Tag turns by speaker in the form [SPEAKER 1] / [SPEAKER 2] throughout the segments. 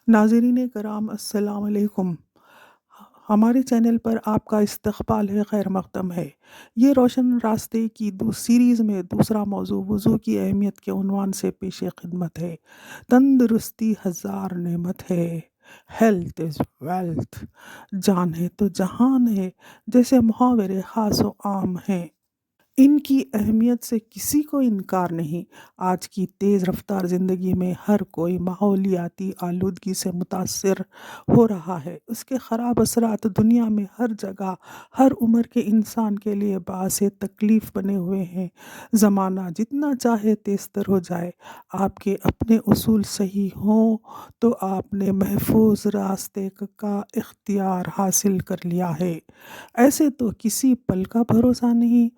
[SPEAKER 1] ناظرین کرام السلام علیکم۔ ہمارے چینل پر آپ کا استقبال ہے، خیر مقدم ہے۔ یہ روشن راستے کی سیریز میں دوسرا موضوع وضو کی اہمیت کے عنوان سے پیش خدمت ہے۔ تندرستی ہزار نعمت ہے، ہیلتھ از ویلتھ، جان ہے تو جہان ہے، جیسے محاورے خاص و عام ہیں۔ ان کی اہمیت سے کسی کو انکار نہیں۔ آج کی تیز رفتار زندگی میں ہر کوئی ماحولیاتی آلودگی سے متاثر ہو رہا ہے۔ اس کے خراب اثرات دنیا میں ہر جگہ، ہر عمر کے انسان کے لیے باعث تکلیف بنے ہوئے ہیں۔ زمانہ جتنا چاہے تیز تر ہو جائے، آپ کے اپنے اصول صحیح ہوں تو آپ نے محفوظ راستے کا اختیار حاصل کر لیا ہے۔ ایسے تو کسی پل کا بھروسہ نہیں،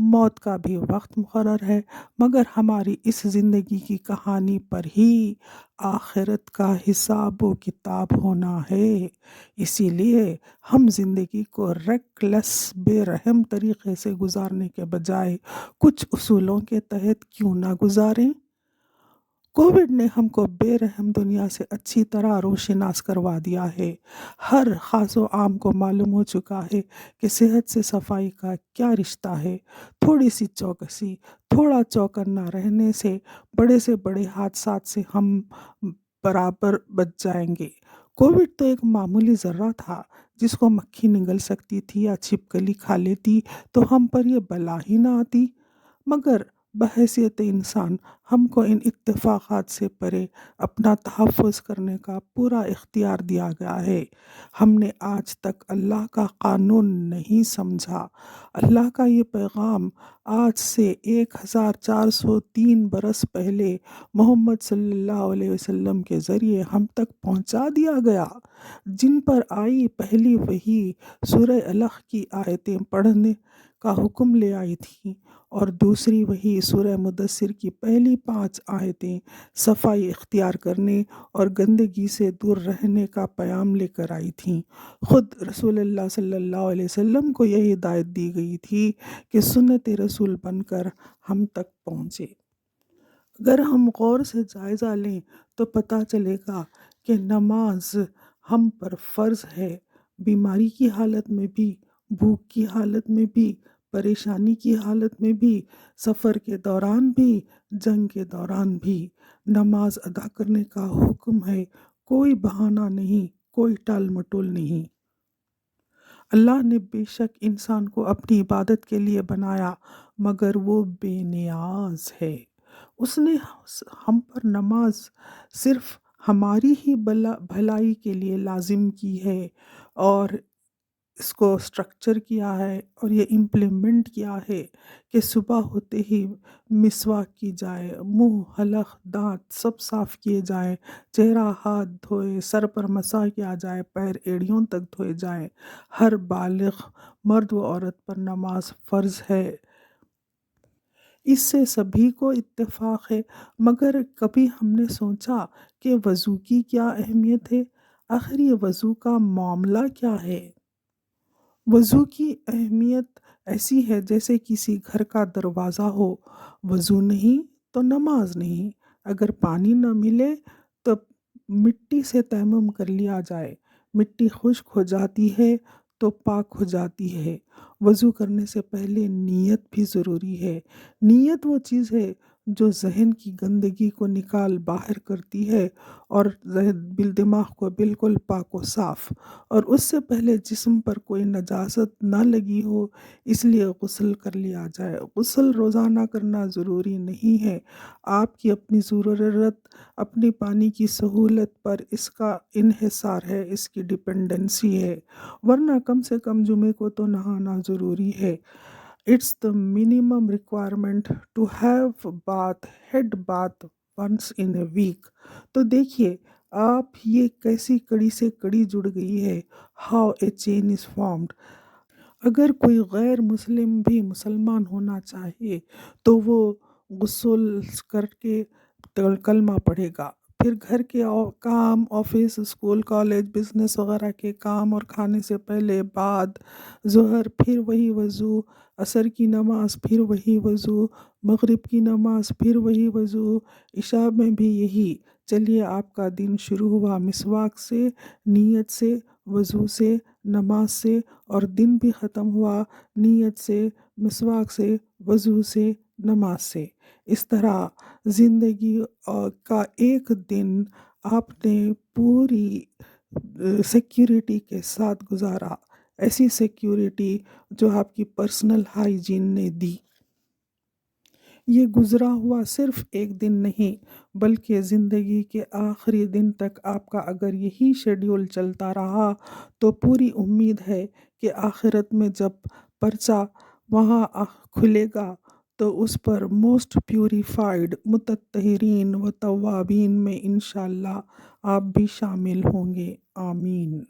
[SPEAKER 1] موت کا بھی وقت مقرر ہے، مگر ہماری اس زندگی کی کہانی پر ہی آخرت کا حساب و کتاب ہونا ہے۔ اسی لیے ہم زندگی کو ریکلیس، بے رحم طریقے سے گزارنے کے بجائے کچھ اصولوں کے تحت کیوں نہ گزاریں؟ کووڈ نے ہم کو بے رحم دنیا سے اچھی طرح روشناس کروا دیا ہے۔ ہر خاص و عام کو معلوم ہو چکا ہے کہ صحت سے صفائی کا کیا رشتہ ہے۔ تھوڑی سی چوکسی، تھوڑا چوکنا رہنے سے بڑے حادثات سے ہم برابر بچ جائیں گے۔ کووڈ تو ایک معمولی ذرہ تھا جس کو مکھی نگل سکتی تھی یا چھپکلی کھا لیتی تو ہم پر یہ بلا ہی نہ آتی، مگر بحیثیت انسان ہم کو ان اتفاقات سے پرے اپنا تحفظ کرنے کا پورا اختیار دیا گیا ہے۔ ہم نے آج تک اللہ کا قانون نہیں سمجھا۔ اللہ کا یہ پیغام آج سے 1403 برس پہلے محمد صلی اللہ علیہ وسلم کے ذریعے ہم تک پہنچا دیا گیا۔ جن پر آئی پہلی وحی سورہ الق کی آیتیں پڑھنے کا حکم لے آئی تھی، اور دوسری وحی سورہ مدثر کی پہلی 5 آیتیں صفائی اختیار کرنے اور گندگی سے دور رہنے کا پیام لے کر آئی تھیں۔ خود رسول اللہ صلی اللہ علیہ وسلم کو یہ ہدایت دی گئی تھی کہ سنت رسول بن کر ہم تک پہنچے۔ اگر ہم غور سے جائزہ لیں تو پتہ چلے گا کہ نماز ہم پر فرض ہے، بیماری کی حالت میں بھی، بھوک کی حالت میں بھی، پریشانی کی حالت میں بھی، سفر کے دوران بھی، جنگ کے دوران بھی نماز ادا کرنے کا حکم ہے۔ کوئی بہانہ نہیں، کوئی ٹال مٹول نہیں۔ اللہ نے بے شک انسان کو اپنی عبادت کے لیے بنایا، مگر وہ بے نیاز ہے۔ اس نے ہم پر نماز صرف ہماری ہی بھلائی کے لیے لازم کی ہے، اور اس کو سٹرکچر کیا ہے اور یہ امپلیمنٹ کیا ہے کہ صبح ہوتے ہی مسواک کی جائے، منہ، حلق، دانت سب صاف کیے جائیں، چہرہ ہاتھ دھوئے، سر پر مسح کیا جائے، پیر ایڑیوں تک دھوئے جائیں۔ ہر بالغ مرد و عورت پر نماز فرض ہے۔ اس سے سبھی کو اتفاق ہے، مگر کبھی ہم نے سوچا کہ وضو کی کیا اہمیت ہے؟ آخر یہ وضو کا معاملہ کیا ہے؟ وضو کی اہمیت ایسی ہے جیسے کسی گھر کا دروازہ ہو، وضو نہیں تو نماز نہیں۔ اگر پانی نہ ملے تو مٹی سے تیمم کر لیا جائے، مٹی خشک ہو جاتی ہے تو پاک ہو جاتی ہے۔ وضو کرنے سے پہلے نیت بھی ضروری ہے۔ نیت وہ چیز ہے جو ذہن کی گندگی کو نکال باہر کرتی ہے اور دماغ کو بالکل پاک و صاف، اور اس سے پہلے جسم پر کوئی نجاست نہ لگی ہو، اس لیے غسل کر لیا جائے۔ غسل روزانہ کرنا ضروری نہیں ہے۔ آپ کی اپنی ضرورت، اپنی پانی کی سہولت پر اس کا انحصار ہے، اس کی ڈیپینڈنسی ہے، ورنہ کم سے کم جمعے کو تو نہانا ضروری ہے۔ It's the minimum requirement to have head bath once in a week۔ تو دیکھیے آپ یہ کیسی کڑی سے کڑی جڑ گئی ہے۔ How a chain is formed۔ اگر کوئی غیر مسلم بھی مسلمان ہونا چاہے تو وہ غسل کر کے کلمہ پڑھے گا، پھر گھر کے کام، آفس، اسکول، کالج، بزنس وغیرہ کے کام، اور کھانے سے پہلے، بعد ظہر پھر وہی وضو، عصر کی نماز پھر وہی وضو، مغرب کی نماز پھر وہی وضو، عشاء میں بھی یہی۔ چلیے، آپ کا دن شروع ہوا مسواک سے، نیت سے، وضو سے، نماز سے، اور دن بھی ختم ہوا نیت سے، مسواک سے، وضو سے، نماز سے۔ اس طرح زندگی کا ایک دن آپ نے پوری سیکیورٹی کے ساتھ گزارا، ایسی سیکیورٹی جو آپ کی پرسنل ہائیجین نے دی۔ یہ گزرا ہوا صرف ایک دن نہیں، بلکہ زندگی کے آخری دن تک آپ کا اگر یہی شیڈیول چلتا رہا تو پوری امید ہے کہ آخرت میں جب پرچہ وہاں کھلے گا تو اس پر موسٹ پیوریفائڈ متطہرین و توابین میں انشاءاللہ آپ بھی شامل ہوں گے۔ آمین۔